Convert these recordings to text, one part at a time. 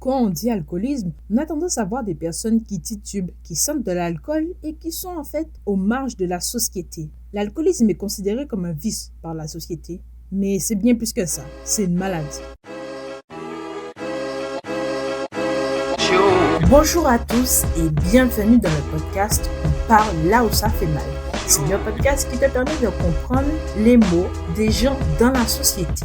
Quand on dit alcoolisme, on a tendance à voir des personnes qui titubent, qui sentent de l'alcool et qui sont en fait aux marges de la société. L'alcoolisme est considéré comme un vice par la société, mais c'est bien plus que ça, c'est une maladie. Bonjour à tous et bienvenue dans le podcast On parle là où ça fait mal. C'est le podcast qui te permet de comprendre les mots des gens dans la société.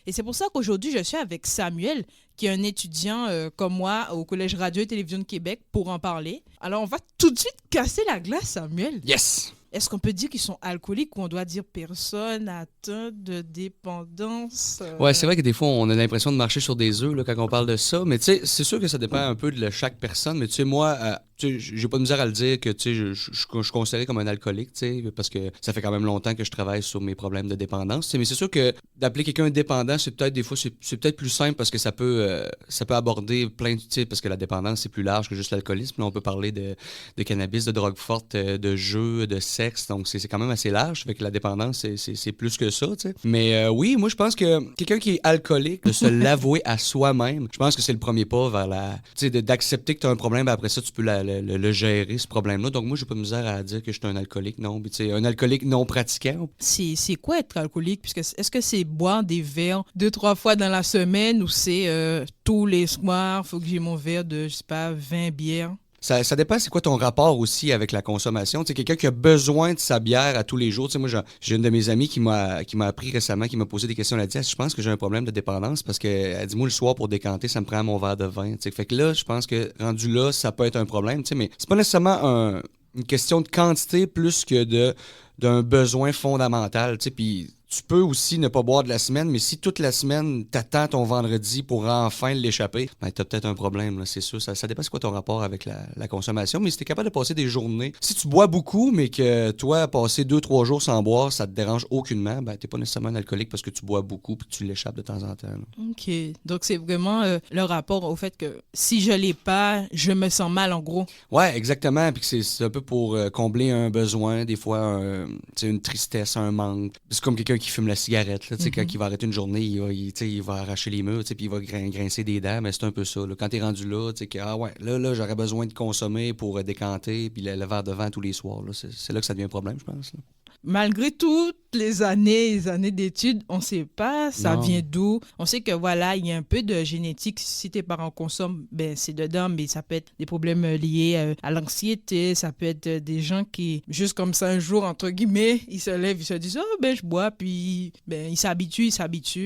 Et c'est pour ça qu'aujourd'hui, je suis avec Samuel, qui est un étudiant comme moi au Collège Radio et Télévision de Québec, pour en parler. Alors, on va tout de suite casser la glace, Samuel. Yes! Est-ce qu'on peut dire qu'ils sont alcooliques ou on doit dire personne atteinte de dépendance? Ouais, c'est vrai que des fois, on a l'impression de marcher sur des œufs là, quand on parle de ça. Mais tu sais, c'est sûr que ça dépend un peu de chaque personne. Mais tu sais, moi, j'ai pas de misère à le dire que tu sais, je suis considéré comme un alcoolique, tu sais, parce que ça fait quand même longtemps que je travaille sur mes problèmes de dépendance. T'sais, mais c'est sûr que d'appeler quelqu'un dépendant, c'est peut-être des fois, c'est peut-être plus simple parce que ça peut aborder plein de, tu sais, parce que la dépendance, c'est plus large que juste l'alcoolisme. Là, on peut parler de cannabis, de drogue forte, de jeux, de sexe. Donc, c'est quand même assez large. Fait que la dépendance, c'est plus que ça, tu sais. Mais oui, moi, je pense que quelqu'un qui est alcoolique, de se l'avouer à soi-même, je pense que c'est le premier pas vers tu sais, d'accepter que tu as un problème, après ça, tu peux le gérer, ce problème-là. Donc, moi, j'ai pas de misère à dire que je suis un alcoolique, non. Puis, tu sais, un alcoolique non pratiquant. C'est quoi être alcoolique? Puisque est-ce que c'est boire des verres 2-3 fois dans la semaine ou c'est tous les soirs, faut que j'ai mon verre de, je sais pas, 20 bières? Ça dépend, c'est quoi ton rapport aussi avec la consommation. Tu sais, quelqu'un qui a besoin de sa bière à tous les jours. Tu sais, moi, j'ai une de mes amies qui m'a appris récemment, qui m'a posé des questions. Elle a dit, je pense que j'ai un problème de dépendance parce qu'elle dit, moi, le soir, pour décanter, ça me prend mon verre de vin. Tu sais, fait que là, je pense que rendu là, ça peut être un problème. Tu sais, mais c'est pas nécessairement une question de quantité plus que d'un besoin fondamental. Tu sais, puis tu peux aussi ne pas boire de la semaine, mais si toute la semaine, t'attends ton vendredi pour enfin l'échapper, ben t'as peut-être un problème, là, c'est sûr. Ça dépend c'est quoi ton rapport avec la consommation, mais si t'es capable de passer des journées... Si tu bois beaucoup, mais que toi, passer 2-3 jours sans boire, ça te dérange aucunement, ben t'es pas nécessairement un alcoolique parce que tu bois beaucoup puis que tu l'échappes de temps en temps. Là. OK. Donc, c'est vraiment le rapport au fait que si je l'ai pas, je me sens mal, en gros. Ouais, exactement. Puis que c'est un peu pour combler un besoin, des fois, une tristesse, un manque. C'est comme quelqu'un qui fume la cigarette. Là, quand il va arrêter une journée, il va arracher les murs, puis il va grincer des dents. Mais c'est un peu ça. Là. Quand t'es rendu là, là, j'aurais besoin de consommer pour décanter, puis le verre de vin tous les soirs. Là. C'est là que ça devient un problème, je pense. Là. Malgré toutes les années d'études, on ne sait pas ça vient d'où. On sait que voilà, il y a un peu de génétique. Si tes parents consomment, ben c'est dedans, mais ça peut être des problèmes liés à l'anxiété. Ça peut être des gens qui, juste comme ça, un jour, entre guillemets, ils se lèvent, ils se disent « Oh, ben je bois », puis ben, ils s'habituent.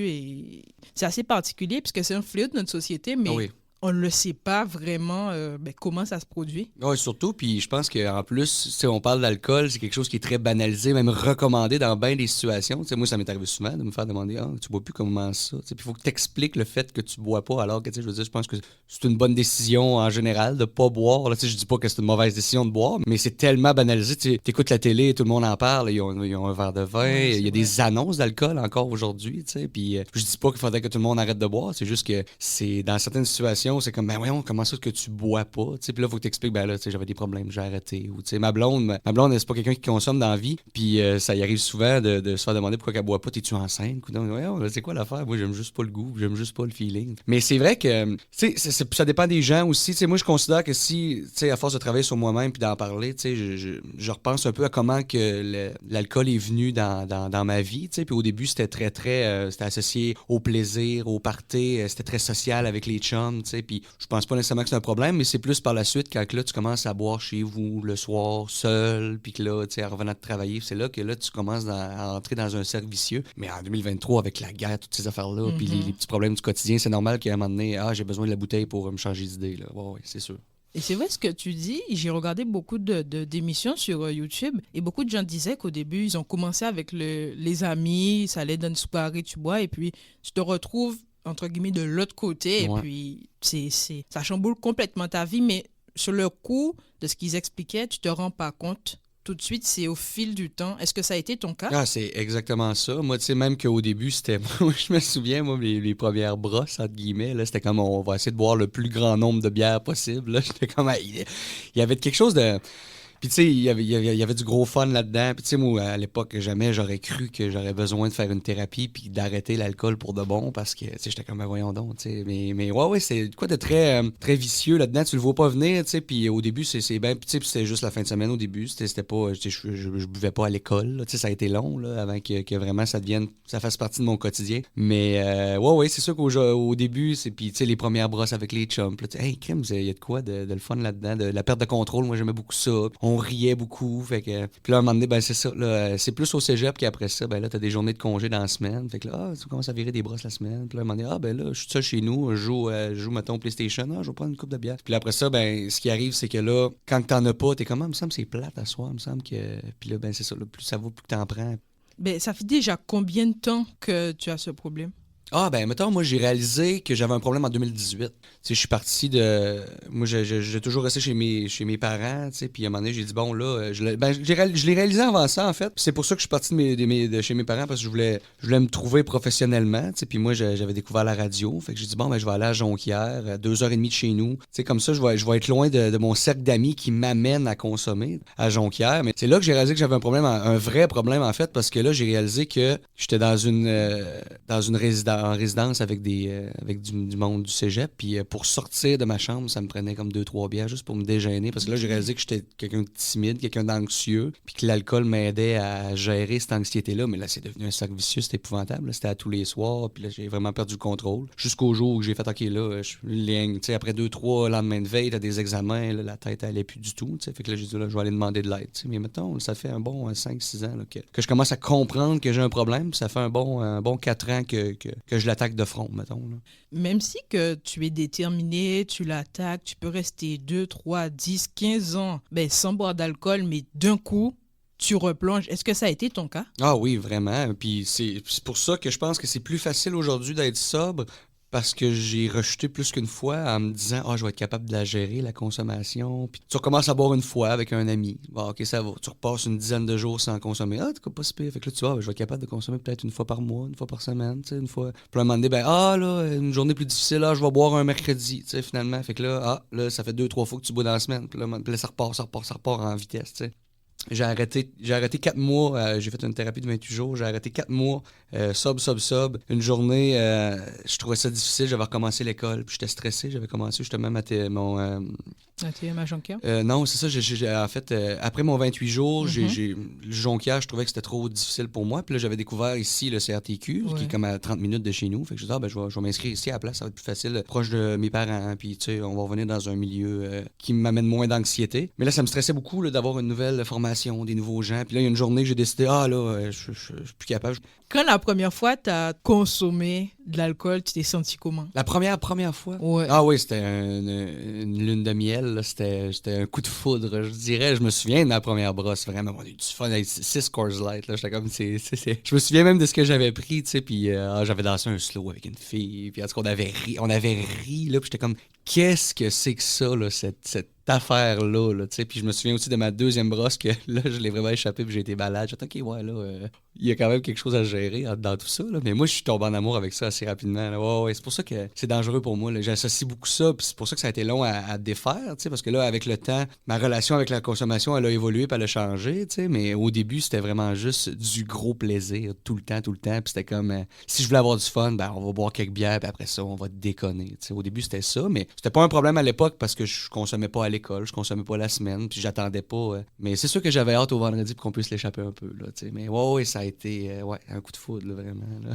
Et c'est assez particulier puisque c'est un fléau de notre société, mais... Oui. On ne le sait pas vraiment comment ça se produit. Oui, surtout. Puis je pense qu'en plus, on parle d'alcool, c'est quelque chose qui est très banalisé, même recommandé dans bien des situations. T'sais, moi, ça m'est arrivé souvent de me faire demander tu bois plus, comment ça? Puis il faut que tu expliques le fait que tu bois pas, alors que je veux dire, je pense que c'est une bonne décision en général de pas boire. Là, je dis pas que c'est une mauvaise décision de boire, mais c'est tellement banalisé. Tu écoutes la télé, tout le monde en parle, ils ont un verre de vin, il y a des annonces d'alcool encore aujourd'hui. Puis je dis pas qu'il faudrait que tout le monde arrête de boire, c'est juste que c'est dans certaines situations, c'est comme, ben voyons, comment ça que tu bois pas? Puis là, il faut que tu expliques, ben là, j'avais des problèmes, j'ai arrêté. Ou ma blonde, c'est pas quelqu'un qui consomme dans la vie. Puis ça y arrive souvent de se faire demander pourquoi elle boit pas. T'es-tu enceinte? Voyons, c'est quoi l'affaire? Moi, j'aime juste pas le goût, j'aime juste pas le feeling. Mais c'est vrai que, ça dépend des gens aussi. Moi, je considère que si, à force de travailler sur moi-même puis d'en parler, je repense un peu à comment que l'alcool est venu dans ma vie. Puis au début, c'était très, très, c'était associé au plaisir, au party, c'était très social avec les chums, puis je pense pas nécessairement que c'est un problème, mais c'est plus par la suite quand là, tu commences à boire chez vous le soir, seul, puis que là, en revenant de travailler, c'est là que là, tu commences à entrer dans un cercle vicieux. Mais en 2023, avec la guerre, toutes ces affaires-là, puis les petits problèmes du quotidien, c'est normal qu'à un moment donné, j'ai besoin de la bouteille pour me changer d'idée. Là. Ouais, c'est sûr. Et c'est vrai ce que tu dis. J'ai regardé beaucoup d'émissions sur YouTube et beaucoup de gens disaient qu'au début, ils ont commencé avec les amis, ça allait dans une soirée, tu bois, et puis tu te retrouves entre guillemets de l'autre côté et puis ça chamboule complètement ta vie, mais sur le coup de ce qu'ils expliquaient, tu te rends pas compte tout de suite, c'est au fil du temps. Est-ce que ça a été ton cas? Ah, c'est exactement ça. Moi, tu sais, même qu'au début, c'était... je me souviens, moi, les premières brosses, entre guillemets, là, c'était comme, on va essayer de boire le plus grand nombre de bières possible. Là. J'étais comme... Il y avait quelque chose de... Puis tu sais, il y avait du gros fun là-dedans. Puis tu sais, moi, à l'époque, jamais j'aurais cru que j'aurais besoin de faire une thérapie puis d'arrêter l'alcool pour de bon parce que, tu sais, j'étais comme, ben, voyons donc, tu sais. Mais ouais, c'est quoi de très, très vicieux là-dedans. Tu le vois pas venir, tu sais. Puis au début, c'est bien, tu sais, puis c'était juste la fin de semaine au début. C'était pas, tu sais, je buvais pas à l'école, là. Tu sais, ça a été long, là, avant que vraiment ça fasse partie de mon quotidien. Mais ouais, c'est sûr qu'au début, c'est, puis tu sais, les premières brosses avec les chums, là, tu sais, hey, crème, il y a de quoi de le fun là-dedans, de la perte de contrôle. Moi, j'aimais beaucoup ça. On riait beaucoup. Fait que, puis là, à un moment donné, ben, c'est ça. Là, c'est plus au cégep qu'après ça. Ben là, t'as des journées de congé dans la semaine. Fait que là, tu commences à virer des brosses la semaine. Puis là, à un moment donné, ben là, je suis seul chez nous. Je joue mettons, au PlayStation. Je vais prendre une coupe de bière. Puis là, après ça, ben, ce qui arrive, c'est que là, quand t'en as pas, t'es comme, il me semble que c'est plate à soir. Il me semble que. Puis là, ben, c'est ça. Là, plus ça va, plus que t'en prends. Ben, ça fait déjà combien de temps que tu as ce problème? Ah, ben, mettons, moi, j'ai réalisé que j'avais un problème en 2018. Tu sais, je suis parti de. Moi, j'ai toujours resté chez mes parents, tu sais, puis à un moment donné, j'ai dit, bon, là, je l'ai réalisé avant ça, en fait. Puis c'est pour ça que je suis parti de chez mes parents, parce que je voulais me trouver professionnellement, tu sais, puis moi, j'avais découvert la radio. Fait que j'ai dit, bon, ben, je vais aller à Jonquière, à 2h30 de chez nous. Tu sais, comme ça, je vais être loin de mon cercle d'amis qui m'amène à consommer à Jonquière. Mais c'est là que j'ai réalisé que j'avais un problème, un vrai problème, en fait, parce que là, j'ai réalisé que j'étais dans une en résidence avec du monde du cégep. Puis pour sortir de ma chambre, ça me prenait comme 2-3 bières juste pour me dégainer. Parce que là, j'ai réalisé que j'étais quelqu'un de timide, quelqu'un d'anxieux. Puis que l'alcool m'aidait à gérer cette anxiété-là. Mais là, c'est devenu un sac vicieux, c'était épouvantable. Là. C'était à tous les soirs. Puis là, j'ai vraiment perdu le contrôle. Jusqu'au jour où j'ai fait, OK, là, tu sais, après 2-3 lendemains de veille, t'as des examens, là, la tête, elle allait plus du tout. Tu sais. Fait que là, j'ai dit, là, je vais aller demander de l'aide. Tu sais. Mais mettons, ça fait un bon 5-6 ans là, que je commence à comprendre que j'ai un problème. Puis ça fait un bon 4 ans que je l'attaque de front, mettons. Là. Même si que tu es déterminé, tu l'attaques, tu peux rester 2, 3, 10, 15 ans ben, sans boire d'alcool, mais d'un coup, tu replonges. Est-ce que ça a été ton cas? Ah oui, vraiment. Puis c'est pour ça que je pense que c'est plus facile aujourd'hui d'être sobre parce que j'ai rejeté plus qu'une fois en me disant « Ah, je vais être capable de la gérer, la consommation. » Puis tu recommences à boire une fois avec un ami. Bon, OK, ça va. Tu repasses une dizaine de jours sans consommer. Ah, t'es pas si pire. Fait que là, tu vois, je vais être capable de consommer peut-être une fois par mois, une fois par semaine, tu sais, une fois. Puis à un moment donné, ben, là, une journée plus difficile, je vais boire un mercredi, tu sais, finalement. Fait que là, ça fait 2-3 fois que tu bois dans la semaine. Puis là, ça repart en vitesse, tu sais. J'ai arrêté 4 mois. J'ai fait une thérapie de 28 jours. J'ai arrêté 4 mois. Sob. Une journée, je trouvais ça difficile. J'avais recommencé l'école. Puis j'étais stressé. J'avais commencé justement mon. Ma Jonquière? Non, c'est ça. En fait, après mon 28 jours, le Jonquière, je trouvais que c'était trop difficile pour moi. Puis là, j'avais découvert ici le CRTQ, qui est comme à 30 minutes de chez nous. Fait que je me suis dit, je vais m'inscrire ici à la place. Ça va être plus facile, proche de mes parents. Puis, tu sais, on va revenir dans un milieu qui m'amène moins d'anxiété. Mais là, ça me stressait beaucoup là, d'avoir une nouvelle formation, des nouveaux gens. Puis là, il y a une journée que j'ai décidé, je suis plus capable. Quand la première fois tu as consommé de l'alcool, tu t'es senti comment? La première fois? Ouais. Ah oui, c'était une lune de miel. Là. C'était un coup de foudre, je dirais. Je me souviens de ma première brosse, vraiment. On a eu du fun avec 6 Coors Light. Là. J'étais comme, Je me souviens même de ce que j'avais pris, tu sais. Puis j'avais dansé un slow avec une fille. Puis en tout cas, on avait ri, là. Puis j'étais comme, qu'est-ce que c'est que ça, là, cette affaire-là, là, tu sais. Puis je me souviens aussi de ma deuxième brosse que là, je l'ai vraiment échappé puis j'ai été malade. J'ai dit, OK, ouais, là, il y a quand même quelque chose à gérer dans tout ça, là. Mais moi, je suis tombé en amour avec ça assez rapidement, là. Ouais, c'est pour ça que c'est dangereux pour moi, là. J'associe beaucoup ça, puis c'est pour ça que ça a été long à défaire, tu sais, parce que là, avec le temps, ma relation avec la consommation, elle a évolué puis elle a changé, tu sais. Mais au début, c'était vraiment juste du gros plaisir, tout le temps. Puis c'était comme, si je voulais avoir du fun, ben, on va boire quelques bières, puis après ça, on va déconner, tu sais. Au début, c'était ça, mais c'était pas un problème à l'époque parce que je consommais pas à l'école, je consommais pas la semaine, puis j'attendais pas. Mais c'est sûr que j'avais hâte au vendredi pour qu'on puisse l'échapper un peu, là, tu sais. Mais ouais, ça a été un coup de foudre, là, vraiment. Là.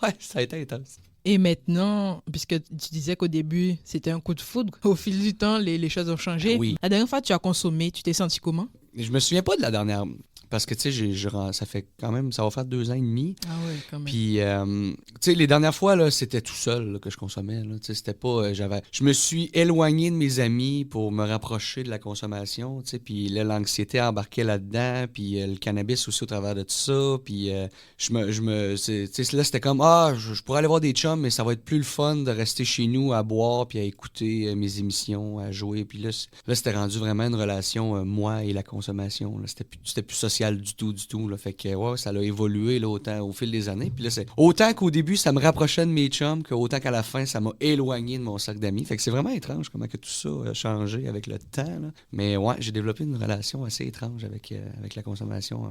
Ouais, ça a été intense. Et maintenant, puisque tu disais qu'au début, c'était un coup de foudre, au fil du temps, les choses ont changé. Oui. La dernière fois que tu as consommé, tu t'es senti comment? Je me souviens pas de la dernière. Parce que, tu sais, ça fait quand même, ça va faire 2 ans et demi. Ah oui, quand même. Puis, tu sais, les dernières fois, là, c'était tout seul là, que je consommais. Là. Tu sais, c'était pas, je me suis éloigné de mes amis pour me rapprocher de la consommation. Tu sais, puis là, l'anxiété embarquait là-dedans. Puis le cannabis aussi au travers de tout ça. Puis, tu sais, là, c'était comme, je pourrais aller voir des chums, mais ça va être plus le fun de rester chez nous à boire puis à écouter mes émissions, à jouer. Puis là, c'était rendu vraiment une relation, moi et la consommation. Là. C'était plus social spécial du tout, du tout. Là. Fait que, ouais, ça a évolué là, autant au fil des années. Puis là, c'est autant qu'au début, ça me rapprochait de mes chums, qu'autant qu'à la fin, ça m'a éloigné de mon cercle d'amis. Fait que c'est vraiment étrange comment que tout ça a changé avec le temps. Là. Mais ouais, j'ai développé une relation assez étrange avec la consommation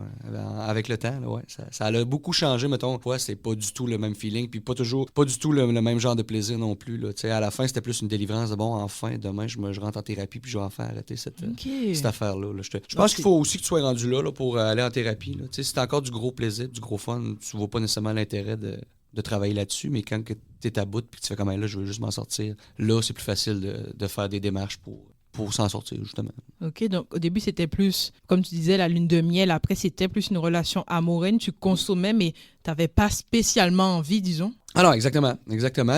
avec le temps. Là, ouais. Ça a beaucoup changé, mettons. Ouais, c'est pas du tout le même feeling, puis pas du tout le même genre de plaisir non plus. Là. À la fin, c'était plus une délivrance de bon, enfin, demain, je rentre en thérapie, puis je vais enfin arrêter cette affaire-là. Là. Je pense qu'il faut aussi que tu sois rendu là pour aller en thérapie. Là. Si t'as encore du gros plaisir, du gros fun, tu vois pas nécessairement l'intérêt de travailler là-dessus, mais quand tu es à bout puis que tu fais comme là, je veux juste m'en sortir, là, c'est plus facile de faire des démarches pour s'en sortir, justement. OK, donc au début, c'était plus, comme tu disais, la lune de miel. Après, c'était plus une relation amoureuse. Tu consommais, mais tu n'avais pas spécialement envie, disons. Alors, exactement.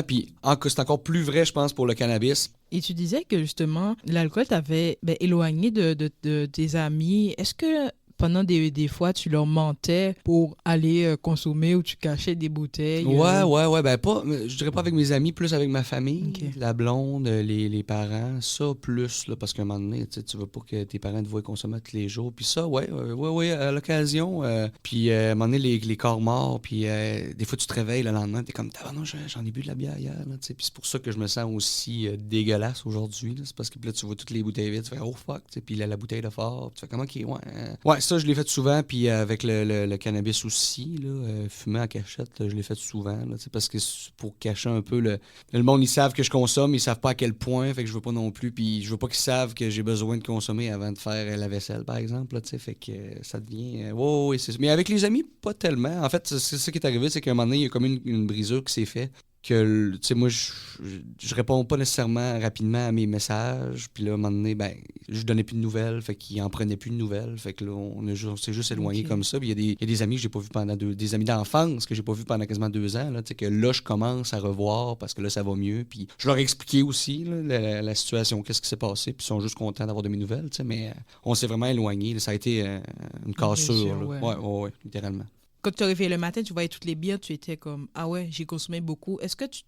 Puis, c'est encore plus vrai, je pense, pour le cannabis. Et tu disais que, justement, l'alcool t'avait éloigné de tes amis. Est-ce que pendant des fois, tu leur mentais pour aller consommer ou tu cachais des bouteilles? Ouais. Ben, pas, je dirais pas avec mes amis, plus avec ma famille, Okay. la blonde, les parents. Ça, plus, là, parce qu'à un moment donné, tu veux pas que tes parents te voient consommer tous les jours. Puis ça, ouais, à l'occasion. Puis à un moment donné, les corps morts. Puis des fois, tu te réveilles le lendemain, t'es comme, ah non, j'en ai bu de la bière hier. Là, puis c'est pour ça que je me sens aussi dégueulasse aujourd'hui. Là. C'est parce que là, tu vois toutes les bouteilles vides, tu fais, oh fuck. Puis la bouteille de fort. Tu fais, comment qui ouais, ça, je l'ai fait souvent, puis avec le cannabis aussi, là, fumer en cachette, là, je l'ai fait souvent, là, parce que c'est pour cacher un peu le monde, ils savent que je consomme, ils savent pas à quel point, fait que je veux pas non plus, puis je veux pas qu'ils savent que j'ai besoin de consommer avant de faire la vaisselle, par exemple, là, fait que ça devient... ouais, c'est... Mais avec les amis, pas tellement. En fait, c'est ça qui est arrivé, c'est qu'à un moment donné, il y a comme une brisure qui s'est faite. Que, tu sais, moi, je réponds pas nécessairement rapidement à mes messages. Puis là, à un moment donné, ben, je donnais plus de nouvelles. Fait qu'ils en prenaient plus de nouvelles. Fait que là, on s'est juste éloigné comme ça. Puis il y a des amis que j'ai pas vus pendant des amis d'enfance que j'ai pas vus pendant quasiment 2 ans. Là, tu sais, que là, je commence à revoir parce que là, ça va mieux. Puis je leur ai expliqué aussi là, la situation, qu'est-ce qui s'est passé. Puis ils sont juste contents d'avoir de mes nouvelles, tu sais. Mais on s'est vraiment éloigné. Là, ça a été une cassure. Ouais, littéralement. Quand tu te réveillais le matin, tu voyais toutes les bières, tu étais comme, ah ouais, j'ai consommé beaucoup. Est-ce que tu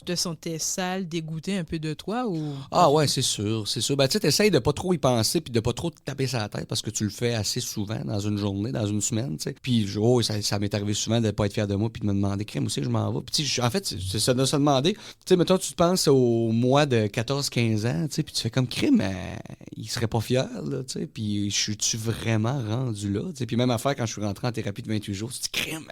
te sentais sale, dégoûté un peu de toi ou... Ah ouais, c'est sûr. Ben, tu sais, t'essayes de pas trop y penser puis de pas trop te taper sur la tête parce que tu le fais assez souvent dans une journée, dans une semaine, tu sais. Puis, ça m'est arrivé souvent de pas être fier de moi puis de me demander, crème aussi, je m'en vais. Puis, en fait, c'est ça de se demander. Tu sais, mettons, tu te penses au mois de 14-15 ans, tu sais, puis tu fais comme, crème, il serait pas fier, là, tu sais. Puis, je suis-tu vraiment rendu là, tu sais. Puis, même affaire quand je suis rentré en thérapie de 28 jours, crime,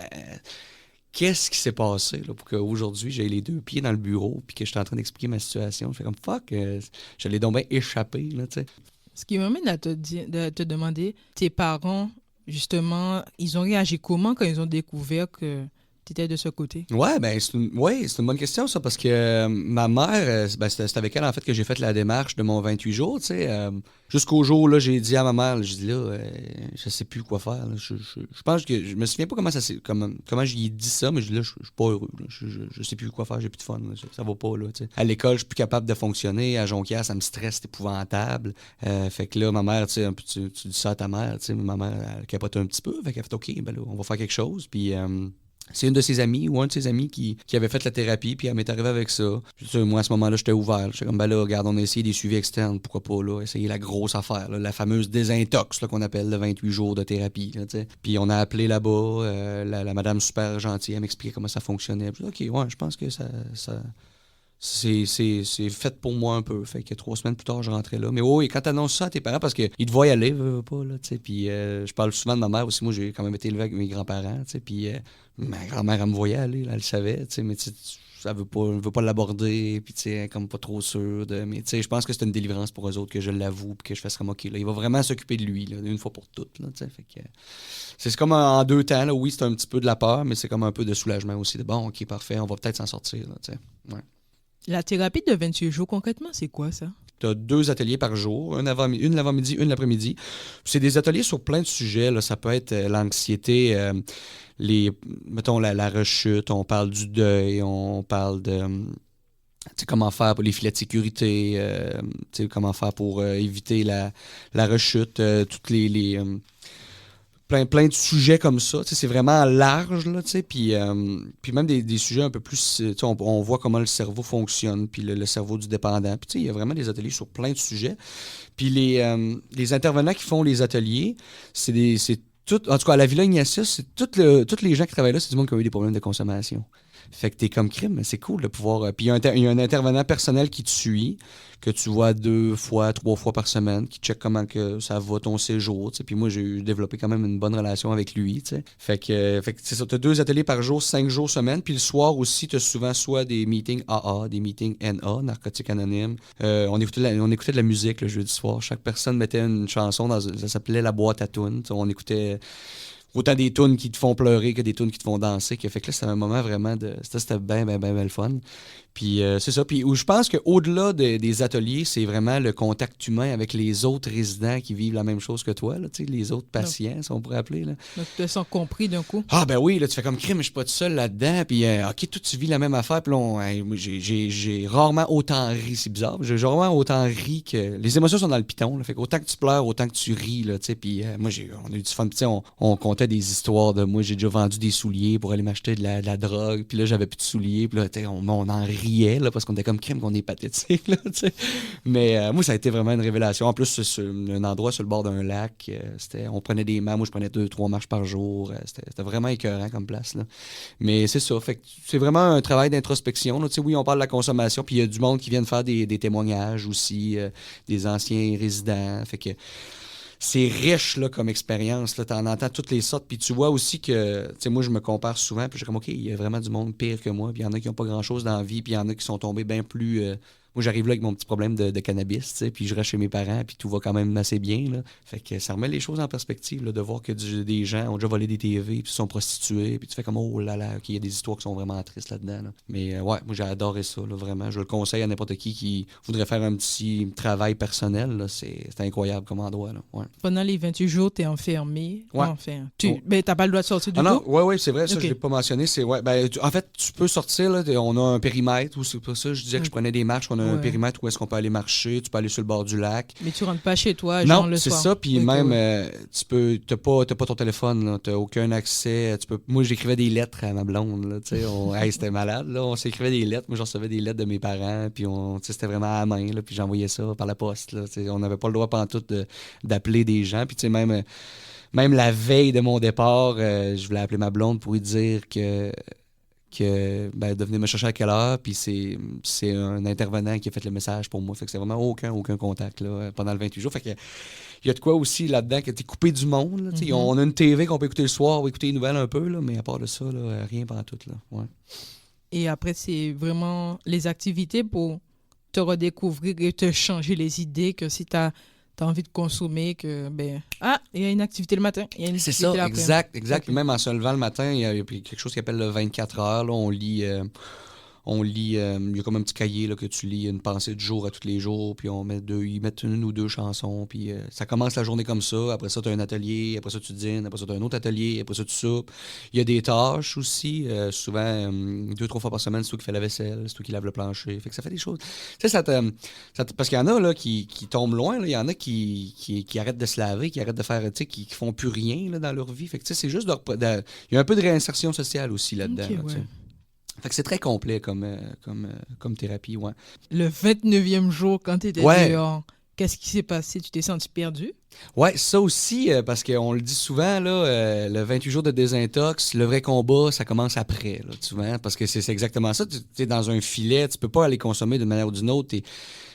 qu'est-ce qui s'est passé là, pour qu'aujourd'hui j'ai les 2 pieds dans le bureau puis que je suis en train d'expliquer ma situation. Je fais comme fuck, je l'ai donc bien échappé. Là, t'sais. Ce qui m'amène à te demander, tes parents, justement, ils ont réagi comment quand ils ont découvert que tu étais de ce côté? Ouais, ben c'est une bonne question, ça, parce que ma mère, c'est avec elle, en fait, que j'ai fait la démarche de mon 28 jours, tu sais. Jusqu'au jour, là, j'ai dit à ma mère, j'ai dit, là, je sais plus quoi faire. Là. Je pense que, je me souviens pas comment j'y ai dit ça, mais je dis, là, je suis pas heureux. Là. Je sais plus quoi faire, j'ai plus de fun. Là. Ça va pas, là, tu sais. À l'école, je suis plus capable de fonctionner. À Jonquière, ça me stresse, c'est épouvantable. Fait que là, ma mère, tu sais, tu dis ça à ta mère, tu sais, ma mère, elle capote un petit peu. Fait qu'elle fait, OK, ben là, on va faire quelque chose. Puis... c'est une de ses amies ou un de ses amis qui avait fait la thérapie, puis elle m'est arrivée avec ça. Puis, moi, à ce moment-là, j'étais ouvert. J'étais comme, ben là, regarde, on a essayé des suivis externes, pourquoi pas, là, essayer la grosse affaire, là, la fameuse désintox, là, qu'on appelle le 28 jours de thérapie, là, tu sais. Puis on a appelé là-bas, la madame super gentille, elle m'expliquait comment ça fonctionnait. Puis, OK, ouais, je pense que ça c'est fait pour moi un peu. Fait que 3 semaines plus tard, je rentrais là. Mais oui, quand t'annonces ça à tes parents, parce qu'ils te voient y aller, pas, là, tu sais. Puis je parle souvent de ma mère aussi. Moi, j'ai quand même été élevé avec mes grands-parents, tu sais. Puis ma grand-mère, elle me voyait aller, là, elle le savait, tu sais. Mais elle veut pas l'aborder, puis tu sais, comme pas trop sûre de... Mais tu sais, je pense que c'est une délivrance pour eux autres, que je l'avoue, puis que je fasse comme, OK, là, il va vraiment s'occuper de lui, là, une fois pour toutes, là, tu sais. Fait que c'est comme en 2 temps, là. Oui, c'est un petit peu de la peur, mais c'est comme un peu de soulagement aussi. De bon, OK, parfait, on va peut-être s'en sortir, là, tu sais. Ouais. La thérapie de 28 jours, concrètement, c'est quoi ça? Tu as 2 ateliers par jour, une l'avant-midi, une l'après-midi. C'est des ateliers sur plein de sujets. Là. Ça peut être l'anxiété, mettons la rechute, on parle du deuil, on parle de comment faire pour les filets de sécurité, comment faire pour éviter la rechute, toutes les plein de sujets comme ça. C'est vraiment large, là, puis même des sujets un peu plus... On voit comment le cerveau fonctionne, puis le cerveau du dépendant. Puis il y a vraiment des ateliers sur plein de sujets. Puis les intervenants qui font les ateliers, c'est En tout cas, à la Villa Ignatius, c'est tous les gens qui travaillent là, c'est du monde qui a eu des problèmes de consommation. Fait que t'es comme crime, mais c'est cool de pouvoir. Puis il y a un intervenant personnel qui te suit, que tu vois 2 fois, 3 fois par semaine, qui check comment que ça va ton séjour. T'sais. Puis moi, j'ai développé quand même une bonne relation avec lui. T'sais. Fait que c'est ça, t'as 2 ateliers par jour, 5 jours semaine. Puis le soir aussi, t'as souvent soit des meetings AA, des meetings NA, Narcotiques Anonymes. On écoutait de la musique le jeudi soir. Chaque personne mettait une chanson, ça s'appelait la boîte à tunes. On écoutait autant des tunes qui te font pleurer que des tunes qui te font danser. Fait que là, c'était un moment vraiment de. C'était bien, bien, bien, bien le fun. Puis c'est ça. Puis où je pense qu'au-delà des ateliers, c'est vraiment le contact humain avec les autres résidents qui vivent la même chose que toi, là, les autres patients, si on pourrait appeler. Là. Donc, tu te sens compris d'un coup. Ah ben oui, là, tu fais comme crime, je suis pas tout seul là-dedans. Puis OK, toi, tu vis la même affaire. Puis là, moi, j'ai rarement autant ri. C'est bizarre. J'ai rarement autant ri que. Les émotions sont dans le piton. Là, fait qu'autant que tu pleures, autant que tu ris. Là, puis moi, on a eu du fun. Puis on comptait des histoires de moi, j'ai déjà vendu des souliers pour aller m'acheter de la drogue. Puis là, j'avais plus de souliers. Puis là, on en riait là, parce qu'on était comme crime qu'on est pathétique. Là, mais moi, ça a été vraiment une révélation. En plus, c'est un endroit sur le bord d'un lac. On prenait des marches. Moi, je prenais 2-3 marches par jour. C'était vraiment écœurant comme place. Là. Mais c'est ça. Fait que c'est vraiment un travail d'introspection. Là. Oui, on parle de la consommation. Puis il y a du monde qui vient faire des témoignages aussi, des anciens résidents. Fait que c'est riche là, comme expérience. Tu en entends toutes les sortes. Puis tu vois aussi que, moi, je me compare souvent. Puis je suis comme, OK, il y a vraiment du monde pire que moi. Puis il y en a qui n'ont pas grand-chose dans la vie. Puis il y en a qui sont tombés bien plus. Moi, j'arrive là avec mon petit problème de cannabis, puis je reste chez mes parents, puis tout va quand même assez bien. Là. Fait que ça remet les choses en perspective, là, de voir que des gens ont déjà volé des TV, puis se sont prostitués, puis tu fais comme, oh là là, OK, il y a des histoires qui sont vraiment tristes là-dedans. Là. Mais ouais, moi, j'ai adoré ça, là, vraiment. Je le conseille à n'importe qui voudrait faire un petit travail personnel. Là. C'est incroyable comme endroit. Là. Ouais. Pendant les 28 jours, tu es enfermé. Ouais. Enfin, ben, t'as pas le droit de sortir du non, coup? Oui, c'est vrai, ça, je l'ai pas mentionné. En fait, tu peux sortir, là, on a un périmètre, ou c'est pour ça, je disais que je prenais des marches, on a un périmètre où est-ce qu'on peut aller marcher, tu peux aller sur le bord du lac. Mais tu rentres pas chez toi, genre le soir. Non, c'est ça, puis même, t'as pas ton téléphone, t'as aucun accès. Moi, j'écrivais des lettres à ma blonde, là, c'était malade, là, on s'écrivait des lettres, moi, je recevais des lettres de mes parents, puis c'était vraiment à la main, là, puis j'envoyais ça par la poste, là, on n'avait pas le droit pantoute d'appeler des gens, puis même la veille de mon départ, je voulais appeler ma blonde pour lui dire que de venir me chercher à quelle heure, puis c'est un intervenant qui a fait le message pour moi. Fait que c'est vraiment aucun contact là, pendant le 28 jours. Fait que il y a de quoi aussi là-dedans que t'es coupé du monde. Là, On a une TV qu'on peut écouter le soir ou écouter les nouvelles un peu, là, mais à part de ça, là, rien pendant tout. Là. Ouais. Et après, c'est vraiment les activités pour te redécouvrir et te changer les idées que si t'as envie de consommer, que il y a une activité le matin, il y a une activité l'après-midi. Exact. Okay. Puis même en se levant le matin, il y a quelque chose qui s'appelle le 24 heures. Là, on lit, il y a comme un petit cahier là, que tu lis une pensée du jour à tous les jours, puis ils mettent 1 ou 2 chansons, puis ça commence la journée comme ça. Après ça, tu as un atelier, après ça, tu dînes, après ça, tu as un autre atelier, après ça, tu soupes. Il y a des tâches aussi, souvent 2-3 fois par semaine, c'est toi qui fais la vaisselle, c'est toi qui lave le plancher. Fait que ça fait des choses. Tu sais, parce qu'il y en a là, qui tombent loin, là. Il y en a qui arrêtent de se laver, qui arrêtent de faire, qui font plus rien là, dans leur vie. Fait que c'est juste il y a un peu de réinsertion sociale aussi là-dedans. Okay, là, ouais. Fait que c'est très complet comme thérapie, ouais. Le 29e jour, quand tu étais dehors, qu'est-ce qui s'est passé? Tu t'es senti perdu? Ouais, ça aussi, parce qu'on le dit souvent, là, le 28 jours de désintox, le vrai combat, ça commence après, là, souvent, parce que c'est exactement ça. Tu es dans un filet, tu peux pas aller consommer d'une manière ou d'une autre.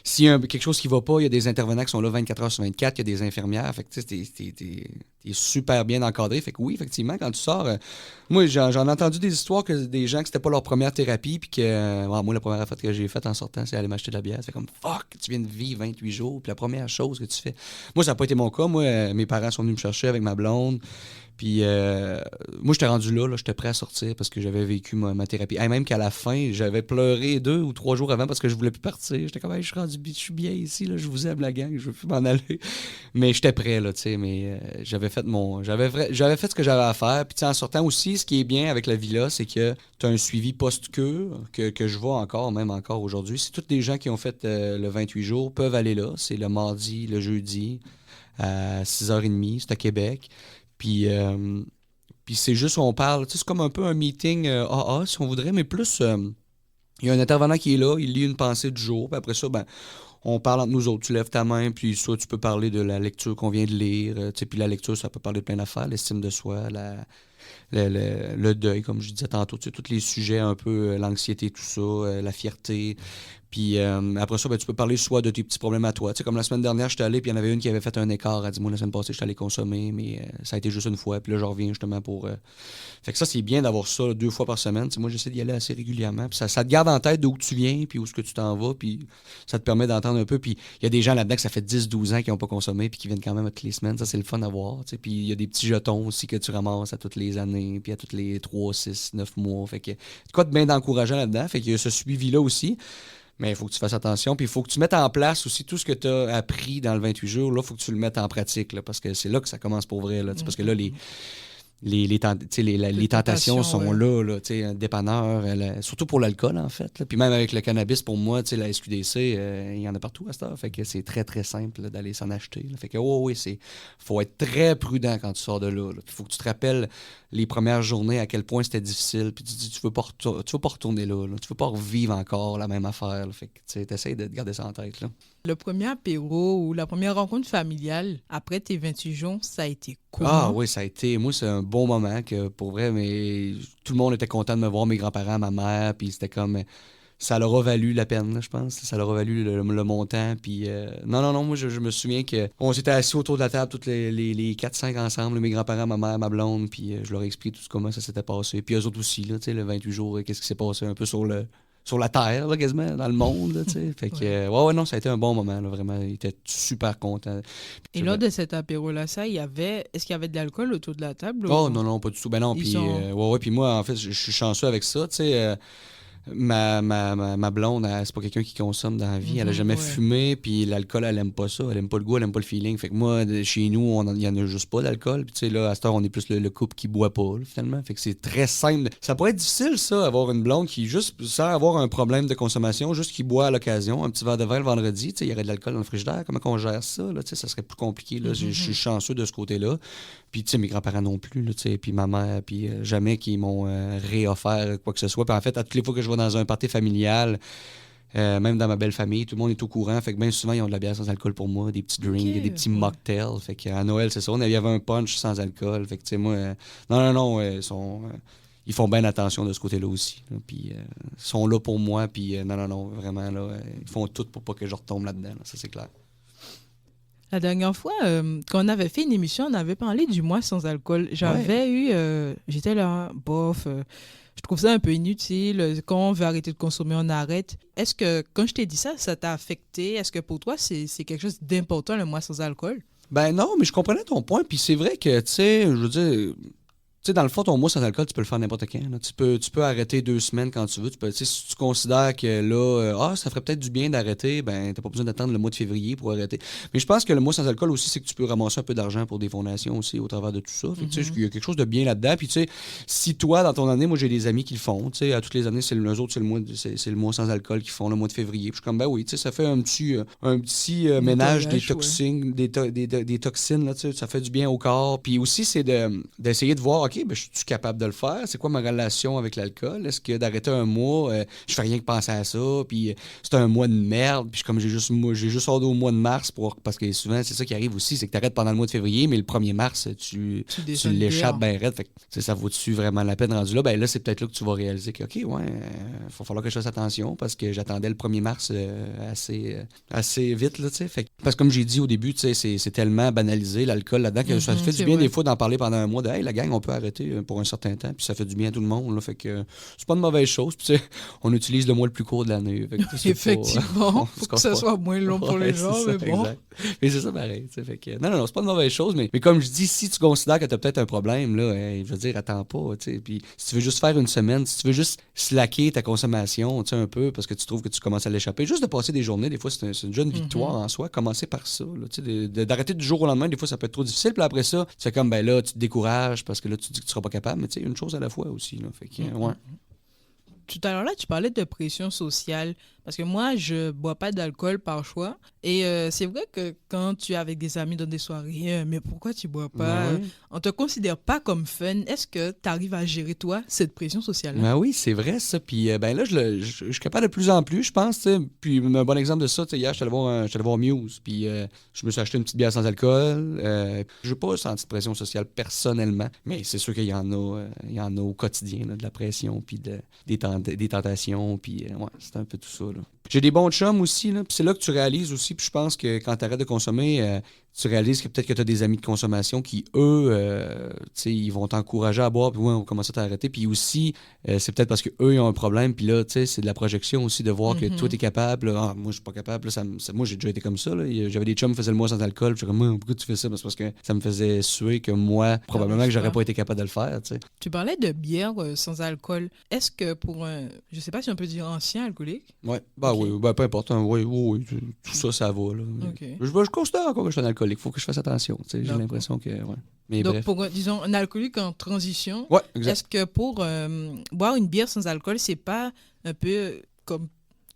S'il y a quelque chose qui va pas, il y a des intervenants qui sont là 24 heures sur 24, il y a des infirmières. Fait que tu sais, t'es super bien encadré. Fait que oui, effectivement, quand tu sors, moi, j'en ai entendu des histoires que des gens que c'était pas leur première thérapie, puis que moi, la première affaire que j'ai faite en sortant, c'est aller m'acheter de la bière. C'est comme fuck, tu viens de vivre 28 jours, puis la première chose que tu fais. Moi, ça n'a pas été mon cas. Moi, mes parents sont venus me chercher avec ma blonde. Puis moi, j'étais rendu là, j'étais prêt à sortir parce que j'avais vécu ma thérapie. Et même qu'à la fin, j'avais pleuré 2 ou 3 jours avant parce que je voulais plus partir. J'étais comme, je suis bien ici, là, je vous aime la gang, je veux plus m'en aller. Mais j'étais prêt, là, tu sais, mais j'avais fait ce que j'avais à faire. Puis en sortant aussi, ce qui est bien avec la Villa, c'est que tu as un suivi post-cure que je vois même encore aujourd'hui. C'est tous les gens qui ont fait le 28 jours peuvent aller là. C'est le mardi, le jeudi, à 6h30, c'est à Québec. Puis c'est juste, on parle, c'est comme un peu un meeting AA, si on voudrait, mais plus, il y a un intervenant qui est là, il lit une pensée du jour, puis après ça, on parle entre nous autres. Tu lèves ta main, puis soit tu peux parler de la lecture qu'on vient de lire. Puis la lecture, ça peut parler de plein d'affaires. L'estime de soi, le deuil, comme je disais tantôt. Tous les sujets un peu, l'anxiété, tout ça, la fierté. Puis après ça, ben, tu peux parler soit de tes petits problèmes à toi. Tu sais, comme la semaine dernière, j'étais allé, puis il y en avait une qui avait fait un écart. Elle dit, moi, la semaine passée, j'étais allé consommer, mais ça a été juste une fois. Puis là, je reviens justement pour... Fait que ça, c'est bien d'avoir ça là, 2 fois par semaine. Tu sais, moi, j'essaie d'y aller assez régulièrement. Puis ça te garde en tête d'où tu viens, puis où est-ce que tu t'en vas, puis ça te permet d'entendre un peu. Puis il y a des gens là-dedans que ça fait 10-12 ans qui n'ont pas consommé, puis qui viennent quand même à toutes les semaines. Ça, c'est le fun à voir. Tu sais. Puis il y a des petits jetons aussi que tu ramasses à toutes les années, puis à tous les 3, 6, 9 mois. Fait que c'est quoi de bien d'encourageant là-dedans. Fait qu'il y a ce suivi-là aussi. Mais il faut que tu fasses attention. Puis il faut que tu mettes en place aussi tout ce que tu as appris dans le 28 jours. Là, il faut que tu le mettes en pratique. Là, parce que c'est là que ça commence pour vrai. Là, parce que là, les tentations sont là, un dépanneur, surtout pour l'alcool, en fait. Là. Puis même avec le cannabis, pour moi, la SQDC, il y en a partout à cette heure. Fait que c'est très, très simple là, d'aller s'en acheter. Là. Fait que, oui, faut être très prudent quand tu sors de là. Il faut que tu te rappelles les premières journées à quel point c'était difficile. Puis tu dis, tu veux pas retourner là. Tu veux pas revivre encore la même affaire. Là. Fait que tu essaies de garder ça en tête. Là. Le premier apéro ou la première rencontre familiale après tes 28 jours, ça a été comment? Ah oui, ça a été... Moi, c'est un bon moment que, pour vrai, mais tout le monde était content de me voir, mes grands-parents, ma mère, puis c'était comme... Ça leur a valu la peine, là, je pense. Ça leur a valu le montant, puis... Non, moi, je me souviens qu'on s'était assis autour de la table, toutes les 4-5 ensemble, mes grands-parents, ma mère, ma blonde, puis je leur ai expliqué tout comment ça s'était passé. Puis eux autres aussi, là, tu sais, le 28 jours, qu'est-ce qui s'est passé un peu sur la terre, là, quasiment, dans le monde, là, tu sais. Fait que, non, ça a été un bon moment, là, vraiment. Ils étaient super contents. Et lors de cet apéro-là, est-ce qu'il y avait de l'alcool autour de la table? Oh, non, pas du tout. Ben non, puis puis moi, en fait, je suis chanceux avec ça, tu sais. Ma blonde, c'est pas quelqu'un qui consomme dans la vie. Elle a jamais fumé, puis l'alcool, elle aime pas ça. Elle aime pas le goût, elle aime pas le feeling. Fait que moi, chez nous, il y en a juste pas d'alcool. Puis tu sais, là, à cette heure, on est plus le couple qui boit pas, là, finalement. Fait que c'est très simple. Ça pourrait être difficile, ça, avoir une blonde qui, juste sans avoir un problème de consommation, juste qui boit à l'occasion, un petit verre de vin le vendredi. Tu sais, il y aurait de l'alcool dans le frigidaire. Comment on gère ça, là? Tu sais, ça serait plus compliqué, là. Je suis chanceux de ce côté-là. Puis, tu sais, mes grands-parents non plus, là, tu sais, puis ma mère, puis jamais qu'ils m'ont réoffert quoi que ce soit. Puis en fait, à toutes les fois que je vais dans un party familial, même dans ma belle famille, tout le monde est au courant. Fait que bien souvent, ils ont de la bière sans alcool pour moi, des petits drinks, des petits mocktails. Fait qu'à Noël, c'est ça. Il y avait un punch sans alcool. Fait que, tu sais, moi, non, ils font bien attention de ce côté-là aussi. Là. Puis, ils sont là pour moi. Puis, non, vraiment, là, ils font tout pour pas que je retombe là-dedans. Là. Ça, c'est clair. La dernière fois, quand on avait fait une émission, on avait parlé du mois sans alcool. J'étais là, bof, je trouve ça un peu inutile. Quand on veut arrêter de consommer, on arrête. Est-ce que, quand je t'ai dit ça, ça t'a affecté? Est-ce que pour toi, c'est quelque chose d'important, le mois sans alcool? Ben non, mais je comprenais ton point. Puis c'est vrai que, tu sais, je veux dire... Tu sais, dans le fond, ton mois sans alcool, tu peux le faire n'importe quand. Là. Tu peux arrêter 2 semaines quand tu veux. Si tu considères que là, ça ferait peut-être du bien d'arrêter, ben t'as pas besoin d'attendre le mois de février pour arrêter. Mais je pense que le mois sans alcool aussi, c'est que tu peux ramasser un peu d'argent pour des fondations aussi au travers de tout ça. Fait que, tu sais, il y a quelque chose de bien là-dedans. Puis tu sais, si toi, dans ton année, moi j'ai des amis qui le font. Tu sais, à toutes les années, c'est le mois sans alcool qu'ils font le mois de février. Puis je suis comme, ben oui, tu sais, ça fait un petit ménage des toxines, des toxines, là, tu sais, ça fait du bien au corps. Puis aussi, c'est d'essayer de voir, OK, ben, je suis capable de le faire. C'est quoi ma relation avec l'alcool? Est-ce que d'arrêter un mois, je fais rien que penser à ça, puis c'est un mois de merde, puis comme j'ai juste hâte au mois de mars, parce que souvent, c'est ça qui arrive aussi, c'est que tu arrêtes pendant le mois de février, mais le 1er mars, tu l'échappes bien raide. Fait que, ça vaut-tu vraiment la peine rendu là? Ben là, c'est peut-être là que tu vas réaliser que, OK, il va falloir que je fasse attention, parce que j'attendais le 1er mars assez vite, là, tu sais. Parce que comme j'ai dit au début, tu sais, c'est tellement banalisé, l'alcool là-dedans, que ça fait du bien des fois d'en parler pendant un mois, hey, la gang, on peut arrêter pour un certain temps, puis ça fait du bien à tout le monde. Là, fait que c'est pas une mauvaise chose. Puis, tu sais, on utilise le mois le plus court de l'année. Effectivement, faut que ça soit moins long pour les gens, mais bon. Exact. Mais c'est ça pareil. Fait que, non, c'est pas une mauvaise chose, mais comme je dis, si tu considères que tu as peut-être un problème, là, je veux dire, attends pas. Puis si tu veux juste faire une semaine, si tu veux juste slacker ta consommation un peu, parce que tu trouves que tu commences à l'échapper, juste de passer des journées, des fois, c'est une jeune victoire en soi. Commencer par ça. Là, d'arrêter du jour au lendemain, des fois, ça peut être trop difficile. Puis après ça, c'est comme, ben là, tu te décourages parce que là, tu dis que tu seras pas capable. Mais tu sais, une chose à la fois aussi. Là, fait que, ouais. Tout à l'heure, là, tu parlais de pression sociale. Parce que moi, je bois pas d'alcool par choix. Et c'est vrai que quand tu es avec des amis dans des soirées, mais pourquoi tu bois pas? Ouais. On te considère pas comme fun. Est-ce que tu arrives à gérer, toi, cette pression sociale-là? Ben oui, c'est vrai ça. Puis ben là, je suis capable de plus en plus, je pense. Tu sais. Puis un bon exemple de ça, tu sais, hier, j'étais allé voir Muse. Puis je me suis acheté une petite bière sans alcool. Je n'ai pas senti de pression sociale personnellement, mais c'est sûr qu'il y en a au quotidien, là, de la pression, puis des tentations. Puis ouais, c'est un peu tout ça. Là. J'ai des bons chums aussi, là. Puis c'est là que tu réalises aussi. Puis je pense que quand tu arrêtes de consommer, tu réalises que peut-être que tu as des amis de consommation qui, eux, tu sais, ils vont t'encourager à boire, puis ouais, on commence à t'arrêter. Puis aussi, c'est peut-être parce qu'eux, ils ont un problème, puis là, tu sais, c'est de la projection aussi de voir que toi, t'es capable. Là. Ah, moi, je suis pas capable. Là, moi, j'ai déjà été comme ça. Là. J'avais des chums qui faisaient le mois sans alcool. Puis je suis comme, pourquoi tu fais ça? Ben, c'est parce que ça me faisait suer que moi, probablement que j'aurais pas été capable de le faire, tu sais. Tu parlais de bière sans alcool. Est-ce que pour un, je sais pas si on peut dire ancien alcoolique? Ouais, bah Ok. oui, ben, peu importe. Hein, oui, oui, tout ça, ça va. Là. Ok. Je considère encore que je suis un alcoolique. Il faut que je fasse attention. Tu sais, j'ai D'accord. l'impression que. Ouais. Mais Donc, bref. pour, disons, un alcoolique en transition, Ouais, exact. est-ce que pour boire une bière sans alcool, c'est pas un peu comme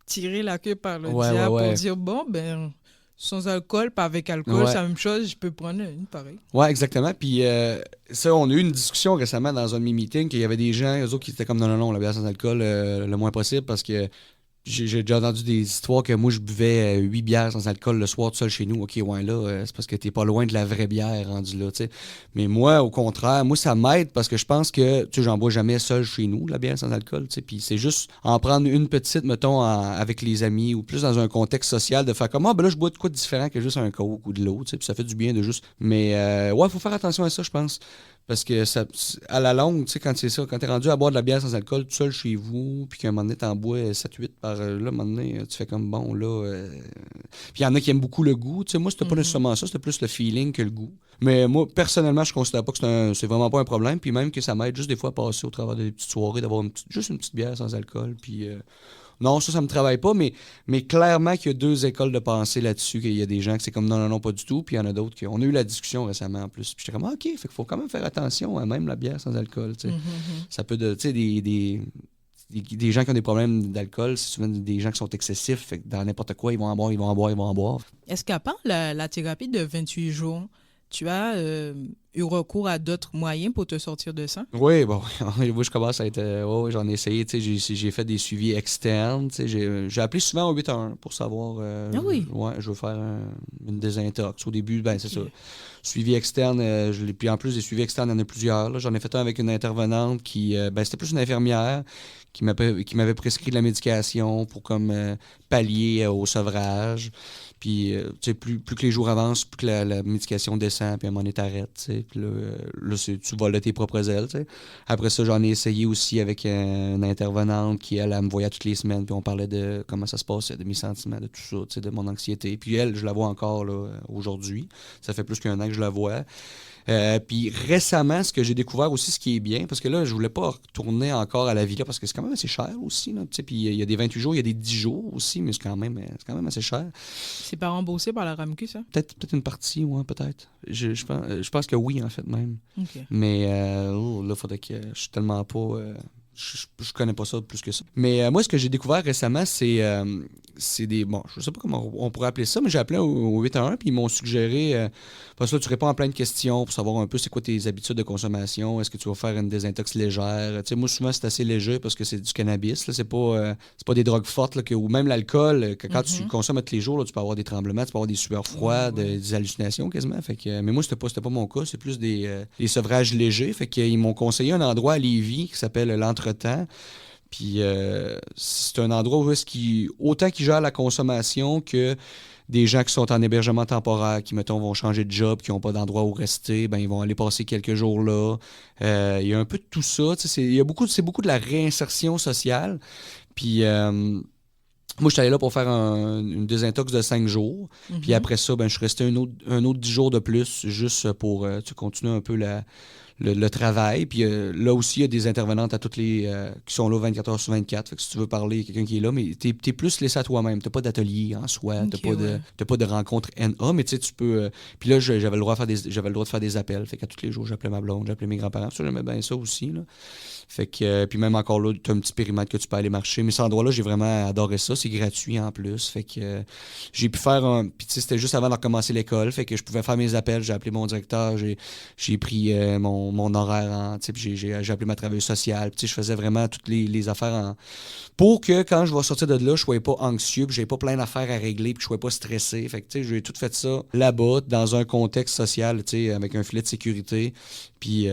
tirer la queue par le Ouais, diable ouais. pour dire, bon, ben, sans alcool, pas avec alcool, Ouais. c'est la même chose, je peux prendre une pareille. Ouais, exactement. Puis ça, on a eu une discussion récemment dans un de mes meetings qu'il y avait des gens, eux autres, qui étaient comme non, la bière sans alcool, le moins possible parce que j'ai déjà entendu des histoires que moi, je buvais 8 bières sans alcool le soir tout seul chez nous. OK, ouais, là, c'est parce que t'es pas loin de la vraie bière rendue là, tu sais. Mais moi, au contraire, moi, ça m'aide parce que je pense que, tu sais, j'en bois jamais seul chez nous, la bière sans alcool, tu sais. Puis c'est juste en prendre une petite, mettons, avec les amis ou plus dans un contexte social, de faire comme, ah, ben là, je bois de quoi de différent que juste un coke ou de l'eau, tu sais. Puis ça fait du bien de juste. Mais, ouais, faut faire attention à ça, je pense. Parce que ça, à la longue, tu sais, quand c'est ça, quand t'es rendu à boire de la bière sans alcool tout seul chez vous, puis qu'à un moment donné, t'en bois 7-8 par là, à un moment donné, tu fais comme bon, là. Puis il y en a qui aiment beaucoup le goût. Tu sais, moi, c'était pas nécessairement ça, c'était plus le feeling que le goût. Mais moi, personnellement, je considère pas que c'est vraiment pas un problème. Puis même que ça m'aide juste des fois à passer au travers des petites soirées, d'avoir juste une petite bière sans alcool. Puis. Non, ça me travaille pas, mais clairement qu'il y a deux écoles de pensée là-dessus, qu'il y a des gens qui c'est comme non, pas du tout, puis il y en a d'autres qui... On a eu la discussion récemment en plus, puis j'étais comme, OK, fait qu'il faut quand même faire attention à même la bière sans alcool, tu sais. Ça peut, tu sais, des gens qui ont des problèmes d'alcool, c'est souvent des gens qui sont excessifs, fait que dans n'importe quoi, ils vont en boire. Est-ce qu'à part la thérapie de 28 jours, tu as eu recours à d'autres moyens pour te sortir de ça? Oui, bon, moi, je commence à être... ouais, j'en ai essayé, tu sais, j'ai fait des suivis externes, tu sais, j'ai appelé souvent au 811 pour savoir... Ah oui? Ouais, je veux faire une désintox. Au début, ben c'est ça. Suivi externe, puis en plus des suivis externes, il y en a plusieurs. Là. J'en ai fait un avec une intervenante qui... c'était plus une infirmière qui m'avait prescrit de la médication pour comme pallier au sevrage. Puis, tu sais, plus que les jours avancent, plus que la médication descend, puis à un moment donné, t'arrêtes, tu sais. Puis là tu voles de tes propres ailes, tu sais. Après ça, j'en ai essayé aussi avec une intervenante qui, elle me voyait toutes les semaines, puis on parlait de comment ça se passait, de mes sentiments, de tout ça, tu sais, de mon anxiété. Puis elle, je la vois encore, là, aujourd'hui. Ça fait plus qu'un an que je la vois. Puis récemment, ce que j'ai découvert aussi, ce qui est bien, parce que là, je voulais pas retourner encore à la Villa, parce que c'est quand même assez cher aussi, là, tu sais. Puis il y a des 28 jours, il y a des 10 jours aussi, mais c'est quand même assez cher. C'est pas remboursé par la RAMQ, ça? Peut-être une partie, ouais, peut-être. Je pense que oui, en fait, même. OK. Mais là, faudrait que je suis tellement pas... je connais pas ça plus que ça. Mais moi, ce que j'ai découvert récemment, c'est des... Bon, je sais pas comment on pourrait appeler ça, mais j'ai appelé au 811, puis ils m'ont suggéré... parce que là, tu réponds à plein de questions pour savoir un peu c'est quoi tes habitudes de consommation. Est-ce que tu vas faire une désintox légère? Tu sais, moi, souvent, c'est assez léger parce que c'est du cannabis. Là, c'est pas des drogues fortes, là, ou même l'alcool. Que quand tu consommes tous les jours, là, tu peux avoir des tremblements, tu peux avoir des sueurs froides, des hallucinations quasiment. Fait que, mais moi, c'était pas mon cas. C'est plus des sevrages légers. Fait qu'ils m'ont conseillé un endroit à Lévis qui s'appelle l'Entretemps. Puis c'est un endroit où autant qu'ils gèrent la consommation que des gens qui sont en hébergement temporaire, qui, mettons, vont changer de job, qui n'ont pas d'endroit où rester, ben ils vont aller passer quelques jours là. Il y a un peu de tout ça. C'est beaucoup de la réinsertion sociale. Puis moi, je suis allé là pour faire une désintox de 5 jours. Puis après ça, ben, je suis resté un autre 10 jours de plus, juste pour continuer un peu le travail. Puis là aussi, il y a des intervenantes qui sont là 24 heures sur 24. Fait que si tu veux parler, il y a quelqu'un qui est là, mais t'es plus laissé à toi-même. T'as pas d'atelier en soi, t'as pas de rencontre NA, mais tu sais, tu peux... Puis là, j'avais le droit de faire des appels. Fait qu'à tous les jours, j'appelais ma blonde, j'appelais mes grands-parents. Ça, j'aimais bien ça aussi, là. Fait que, puis même encore là, t'as un petit périmètre que tu peux aller marcher. Mais cet endroit-là, j'ai vraiment adoré ça. C'est gratuit en plus. Fait que j'ai pu faire Puis tu sais, c'était juste avant de recommencer l'école. Fait que je pouvais faire mes appels. J'ai appelé mon directeur. J'ai pris mon horaire. Tu sais, puis j'ai appelé ma travailleuse sociale. Puis tu sais, je faisais vraiment toutes les affaires pour que quand je vais sortir de là, je sois pas anxieux, puis j'ai pas plein d'affaires à régler, puis je sois pas stressé. Fait que tu sais, j'ai tout fait ça là-bas, dans un contexte social, tu sais, avec un filet de sécurité. Puis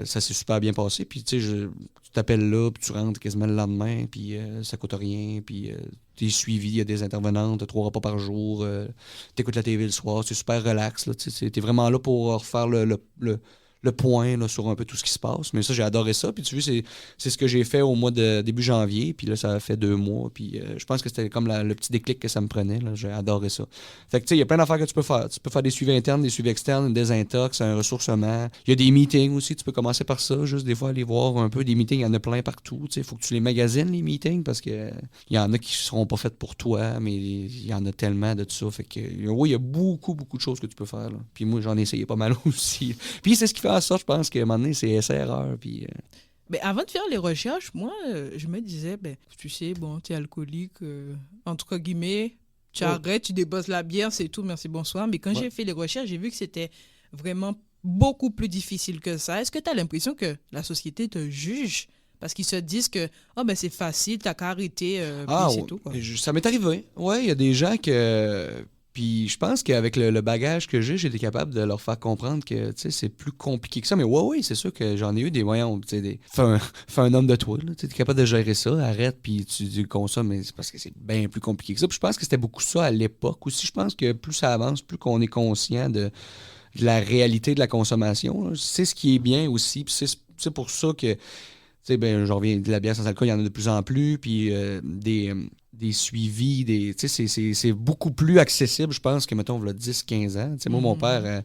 ça s'est super bien passé. Puis tu sais, tu t'appelles là, puis tu rentres quasiment le lendemain, puis ça coûte rien, puis t'es suivi, il y a des intervenantes, t'as 3 repas par jour, t'écoutes la TV le soir, c'est super relax, là, tu sais, t'es vraiment là pour refaire le point là, sur un peu tout ce qui se passe. Mais ça, j'ai adoré ça. Puis tu vois, c'est ce que j'ai fait au mois de début janvier. Puis là, ça a fait 2 mois. Puis je pense que c'était comme le petit déclic que ça me prenait. Là. J'ai adoré ça. Fait que tu sais, il y a plein d'affaires que tu peux faire. Tu peux faire des suivis internes, des suivis externes, une désintox, un ressourcement. Il y a des meetings aussi. Tu peux commencer par ça. Juste des fois, aller voir un peu des meetings. Il y en a plein partout. Il faut que tu les magasines, les meetings, parce que il y en a qui ne seront pas faits pour toi, mais il y en a tellement de tout ça. Fait que oui, il y a beaucoup, beaucoup de choses que tu peux faire. Là. Puis moi, j'en ai essayé pas mal aussi. Puis c'est ce qui fait en sorte, je pense, qu'à un moment donné, c'est essai-erreur. Puis, Ben, avant de faire les recherches, moi, je me disais, ben, tu sais, bon, tu es alcoolique, en tout cas, guillemets, tu arrêtes, tu débosses la bière, c'est tout, merci, bonsoir. Mais quand j'ai fait les recherches, j'ai vu que c'était vraiment beaucoup plus difficile que ça. Est-ce que tu as l'impression que la société te juge? Parce qu'ils se disent que ben, c'est facile, t'as qu'à arrêter, puis c'est tout. Quoi. Ça m'est arrivé. Oui, il y a des gens que... Puis je pense qu'avec le bagage que j'ai été capable de leur faire comprendre que c'est plus compliqué que ça. Mais oui, c'est sûr que j'en ai eu des voyants. Fais un homme de toi. Tu es capable de gérer ça, arrête, puis tu consommes. Mais c'est parce que c'est bien plus compliqué que ça. Puis je pense que c'était beaucoup ça à l'époque aussi. Je pense que plus ça avance, plus qu'on est conscient de la réalité de la consommation. C'est ce qui est bien aussi. Puis c'est pour ça que, je reviens de la bière sans alcool, il y en a de plus en plus. Puis des suivis, c'est beaucoup plus accessible, je pense, que, mettons, il y a 10-15 ans. Moi, mon père,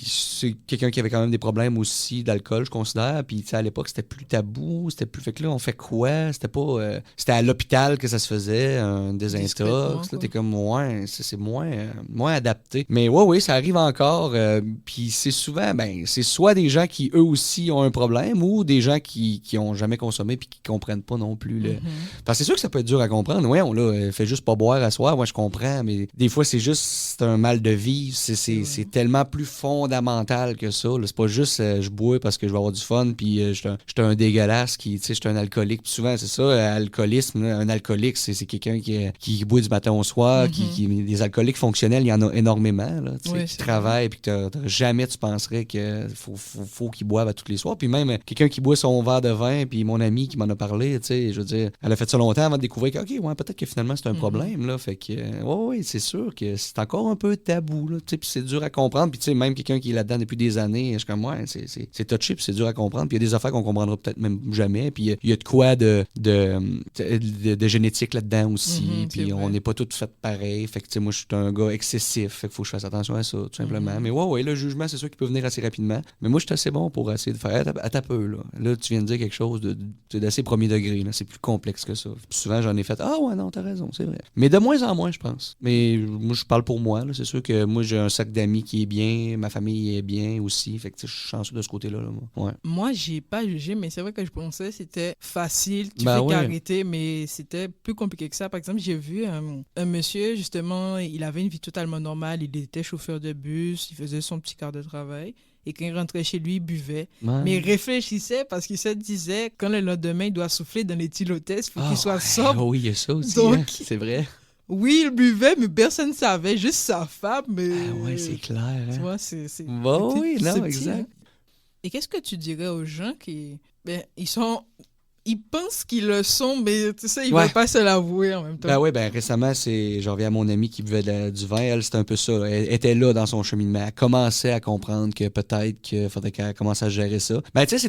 c'est quelqu'un qui avait quand même des problèmes aussi d'alcool, je considère. Puis, à l'époque, c'était plus tabou. C'était plus... Fait que là, on fait quoi? C'était pas... c'était à l'hôpital que ça se faisait, un désintox. Là, t'es comme, c'est moins adapté. Mais oui, ça arrive encore. Puis, c'est souvent, c'est soit des gens qui, eux aussi, ont un problème ou des gens qui ont jamais consommé puis qui comprennent pas non plus. Parce que c'est sûr que ça peut être dur à comprendre. Ouais, là, fait juste pas boire à soir, moi je comprends, mais des fois c'est un mal de vivre, c'est tellement plus fondamental que ça. Là. C'est pas juste je bois parce que je vais avoir du fun, puis je suis un dégueulasse, je suis un alcoolique. Puis souvent c'est ça, alcoolisme, là, un alcoolique, c'est quelqu'un qui boit du matin au soir, des alcooliques fonctionnels, il y en a énormément, là, qui travaillent, puis que jamais tu penserais qu'il faut qu'ils boivent à tous les soirs. Puis même quelqu'un qui boit son verre de vin, puis mon ami qui m'en a parlé, je veux dire, elle a fait ça longtemps avant de découvrir que, OK, peut-être que finalement c'est un problème, là. Fait que, oui, c'est sûr que c'est encore un peu tabou, là. Puis c'est dur à comprendre. Puis même quelqu'un qui est là-dedans depuis des années, je suis comme, c'est touché, puis c'est dur à comprendre. Puis il y a des affaires qu'on comprendra peut-être même jamais. Puis il y a de quoi de génétique là-dedans aussi. Puis on n'est pas tous faits pareil. Fait que, moi, je suis un gars excessif. Fait qu'il faut que je fasse attention à ça, tout simplement. Mais oui, le jugement, c'est sûr qu'il peut venir assez rapidement. Mais moi, je suis assez bon pour essayer de faire à ta peu, là. Là, tu viens de dire quelque chose d'assez premier degré, là. C'est plus complexe que ça. Puis souvent, j'en ai fait, non, t'as raison, c'est vrai. Mais de moins en moins, je pense. Mais moi, je parle pour moi. Là. C'est sûr que moi, j'ai un sac d'amis qui est bien, ma famille est bien aussi. Fait que je suis chanceux de ce côté-là. Là, moi. Ouais. Moi, j'ai pas jugé, mais c'est vrai que je pensais que c'était facile, tu fais qu'arrêter, mais c'était plus compliqué que ça. Par exemple, j'ai vu un monsieur, justement, il avait une vie totalement normale. Il était chauffeur de bus, il faisait son petit quart de travail. Et quand il rentrait chez lui, il buvait. Mais il réfléchissait parce qu'il se disait, quand le lendemain, il doit souffler dans les tylotès, il faut qu'il soit sobre. Oui, il y a ça aussi, donc, c'est vrai. Oui, il buvait, mais personne ne savait, juste sa femme. Mais... c'est clair. Hein? Tu vois, c'est oui, non, petit, exact. Hein? Et qu'est-ce que tu dirais aux gens qui... ils ils pensent qu'ils le sont, mais tu sais, ils Ouais. veulent pas se l'avouer en même temps. Ben oui, récemment, je reviens à mon amie qui buvait du vin. Elle, c'était un peu ça. Elle était là dans son cheminement. Elle commençait à comprendre que peut-être qu'il faudrait qu'elle commence à gérer ça. Ben, tu sais,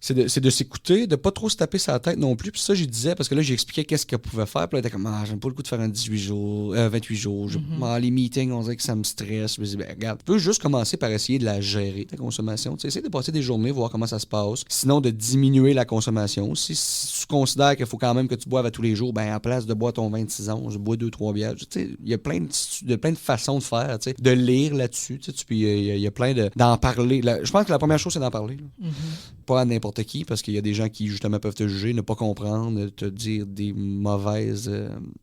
c'est de s'écouter, de pas trop se taper sa tête non plus. Puis ça, j'y disais, parce que là, j'expliquais qu'est-ce qu'elle pouvait faire. Puis là, elle était comme, j'aime pas le coup de faire un 18 jours, 28 jours. Les meetings, on dirait que ça me stresse. Je me dis, regarde, tu peux juste commencer par essayer de la gérer, ta consommation. Tu sais, essayer de passer des journées, voir comment ça se passe. Sinon, de diminuer la consommation. Si tu considères qu'il faut quand même que tu boives à tous les jours, ben, en place de boire ton 26 ans, je bois 2-3 bières. Tu sais, il y a plein de façons de faire, tu sais, de lire là-dessus. Tu sais, puis il y a plein d'en parler. Je pense que la première chose, c'est d'en parler. Là. Pas à n'importe qui, parce qu'il y a des gens qui, justement, peuvent te juger, ne pas comprendre, te dire des mauvaises...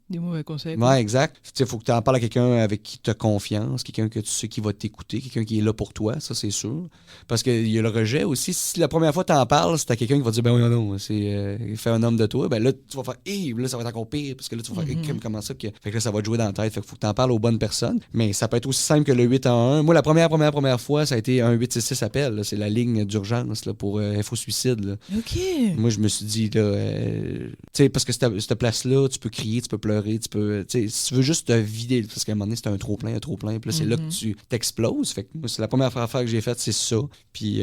Des mauvais conseils. Ouais, exact. Tu sais, il faut que tu en parles à quelqu'un avec qui tu as confiance, quelqu'un que tu sais qui va t'écouter, quelqu'un qui est là pour toi, ça, c'est sûr. Parce qu'il y a le rejet aussi. Si la première fois tu en parles, c'est à quelqu'un qui va te dire, ben oui, non, c'est fait un homme de toi, ben là, tu vas faire, là, ça va être encore pire, parce que là, tu vas faire, comment ça? Fait que là, ça va te jouer dans la tête. Fait qu'il faut que tu en parles aux bonnes personnes. Mais ça peut être aussi simple que le 8 en 1. Moi, la première fois, ça a été un 866 appel. Là. C'est la ligne d'urgence là, pour info-suicide. Là. OK. Moi, je me suis dit, là, tu sais, parce que cette place-là, tu peux crier, tu peux pleurer, tu peux, tu sais, si tu veux juste te vider, parce qu'à un moment donné, c'est un trop-plein, puis là, c'est là que tu t'exploses. Fait que moi, c'est la première affaire que j'ai faite, c'est ça. Puis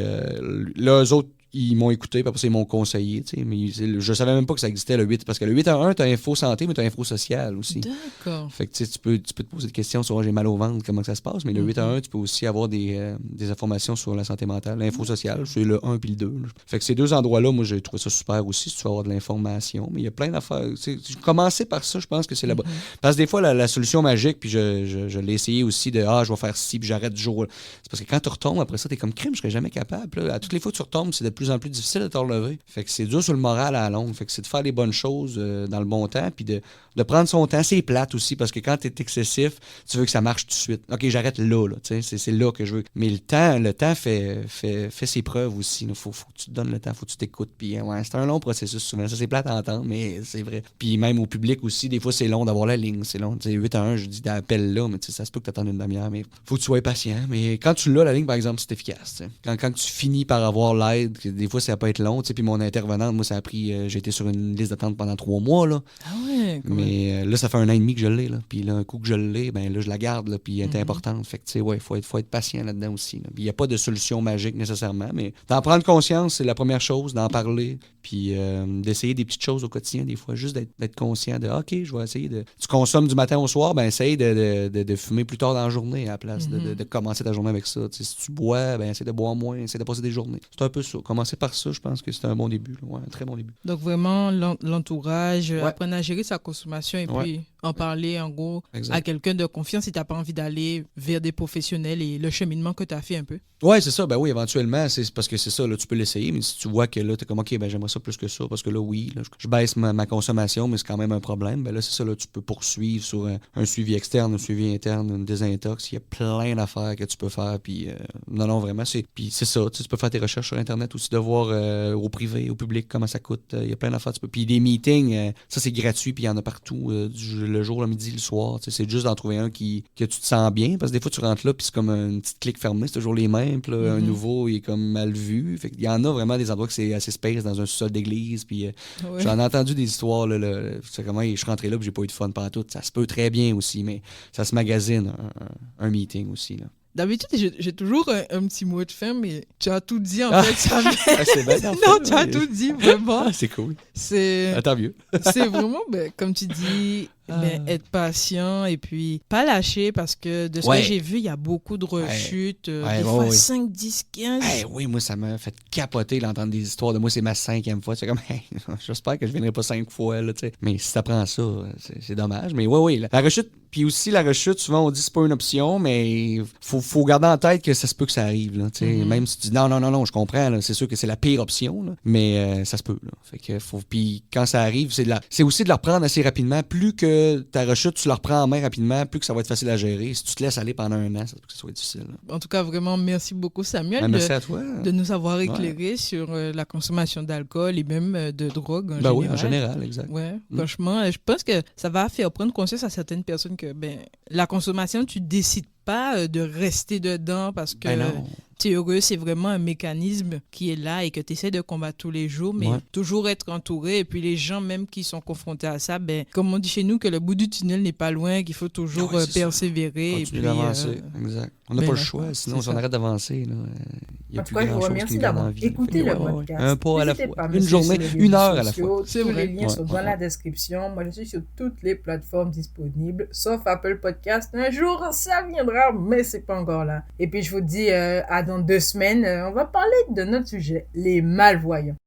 là, eux autres, ils m'ont écouté, puis après ça, ils m'ont conseillé, tu sais, mais je savais même pas que ça existait, le 8, parce que le 8 en 1, t'as info santé, mais t'as info sociale aussi. D'accord. Fait que tu peux te poser des questions sur j'ai mal au ventre, comment ça se passe, mais le 8 en 1, tu peux aussi avoir des informations sur la santé mentale. L'info sociale, c'est le 1 puis le 2. Là. Fait que ces deux endroits-là, moi, j'ai trouvé ça super aussi, si tu veux avoir de l'information, mais il y a plein d'affaires. Commencer par ça, je pense que c'est là-bas. Parce que des fois, la solution magique, puis je l'ai essayé aussi de je vais faire ci, puis j'arrête du jour. C'est parce que quand tu retombes, après ça, t'es comme crime, je serais jamais capable. Là. À toutes les fois que tu retombes, c'est de plus en plus difficile de te relever. Fait que c'est dur sur le moral à la longue. Fait que c'est de faire les bonnes choses dans le bon temps, puis de prendre son temps. C'est plate aussi, parce que quand tu es excessif, tu veux que ça marche tout de suite. OK, j'arrête là. C'est là que je veux. Mais le temps fait ses preuves aussi. Il faut que tu te donnes le temps, faut que tu t'écoutes. Puis c'est un long processus souvent. Ça, c'est plate à entendre, mais c'est vrai. Puis même au public aussi, des fois, c'est long d'avoir la ligne. C'est long. 8 à 1, je dis d'appel là, mais ça se peut que tu attendes une demi-heure. Mais faut que tu sois patient. Mais quand tu l'as, la ligne, par exemple, c'est efficace. Quand tu finis par avoir l'aide, des fois, ça peut être long. Puis mon intervenante, moi, ça a pris... j'ai été sur une liste d'attente pendant 3 mois. Là. Ah ouais, mais là, ça fait 1 an et demi que je l'ai. Là. Puis là, un coup que je l'ai, ben là, je la garde. Là, puis elle est importante. Fait que, tu sais, ouais, faut être patient là-dedans aussi. Là. Puis il n'y a pas de solution magique nécessairement. Mais d'en prendre conscience, c'est la première chose, d'en parler. Puis d'essayer des petites choses au quotidien, des fois. Juste d'être conscient de, OK, je vais essayer de... Tu consommes du matin au soir, ben essaye de fumer plus tard dans la journée à la place de commencer ta journée avec ça. T'sais, si tu bois, ben essaye de boire moins, essaye de passer des journées. C'est un peu ça. Commencer par ça, je pense que c'est un bon début. Là. Ouais, un très bon début. Donc vraiment, l'entourage, apprendre à gérer sa consommation et puis en parler en gros à quelqu'un de confiance si tu n'as pas envie d'aller vers des professionnels et le cheminement que tu as fait un peu. Oui, c'est ça. Ben oui, éventuellement, c'est parce que c'est ça, là, tu peux l'essayer, mais si tu vois que là, tu es comme, OK, ben j'aimerais ça plus que ça, parce que là, oui, là, je baisse ma consommation, mais c'est quand même un problème. Ben là, c'est ça, là, tu peux poursuivre sur un suivi externe, un suivi interne, une désintox. Il y a plein d'affaires que tu peux faire, puis non, vraiment, puis c'est ça. Tu peux faire tes recherches sur Internet aussi, de voir au privé, au public, comment ça coûte. Il y a plein d'affaires. Puis des meetings, ça, c'est gratuit, puis il y en a partout, le jour, le midi, le soir. C'est juste d'en trouver un que tu te sens bien, parce que des fois, tu rentres là, puis c'est comme une petite clique fermée, c'est toujours les mêmes, puis là, un nouveau, il est comme mal vu. Fait qu'il y en a vraiment des endroits que c'est assez space, dans un sous-sol d'église, puis j'en ai entendu des histoires, là, c'est comment je suis rentré là, puis j'ai pas eu de fun pantoute. Ça se peut très bien aussi, mais ça se magasine, un meeting aussi, là. D'habitude, j'ai toujours un petit mot de fin, mais tu as tout dit, en fait. Ça c'est bien, non, tu as tout dit, vraiment. C'est cool. Tant mieux. C'est vraiment, comme tu dis, être patient et puis pas lâcher, parce que de ce que j'ai vu, il y a beaucoup de rechutes, des fois 5, 10, 15. Oui, moi, ça m'a fait capoter d'entendre des histoires de moi, c'est ma 5e fois. C'est comme, j'espère que je ne viendrai pas 5 fois, là, tu sais. Mais si t'apprends ça, c'est dommage. Mais oui, la rechute, puis aussi la rechute, souvent on dit que c'est pas une option, mais faut garder en tête que ça se peut que ça arrive, là, tu sais. Même si tu dis non, je comprends, là, c'est sûr que c'est la pire option, là, mais ça se peut, là. Fait que puis quand ça arrive, c'est aussi de la reprendre assez rapidement. Plus que ta rechute, tu la reprends en main rapidement, plus que ça va être facile à gérer. Si tu te laisses aller pendant 1 an, ça peut que ça soit difficile, là. En tout cas, vraiment, merci beaucoup, Samuel, merci à toi. De nous avoir éclairé sur la consommation d'alcool et même de drogue en général. Oui, en général, exact. Ouais, franchement, je pense que ça va faire prendre conscience à certaines personnes que la consommation, tu décides pas de rester dedans parce que tu es heureux, c'est vraiment un mécanisme qui est là et que tu essaies de combattre tous les jours, mais toujours être entouré. Et puis les gens même qui sont confrontés à ça, ben, comme on dit chez nous, que le bout du tunnel n'est pas loin, qu'il faut toujours persévérer. Continuer d'avancer, exact. On n'a pas le choix, sinon on arrête d'avancer. Là. En tout cas, je vous remercie d'avoir écouté le podcast. Un pas à la fois, une journée, une heure à la fois. Tous les liens sont dans la description. Moi, je suis sur toutes les plateformes disponibles, sauf Apple Podcast. Un jour, ça viendra, mais c'est pas encore là. Et puis, je vous dis à dans 2 semaines, on va parler de notre sujet, les malvoyants.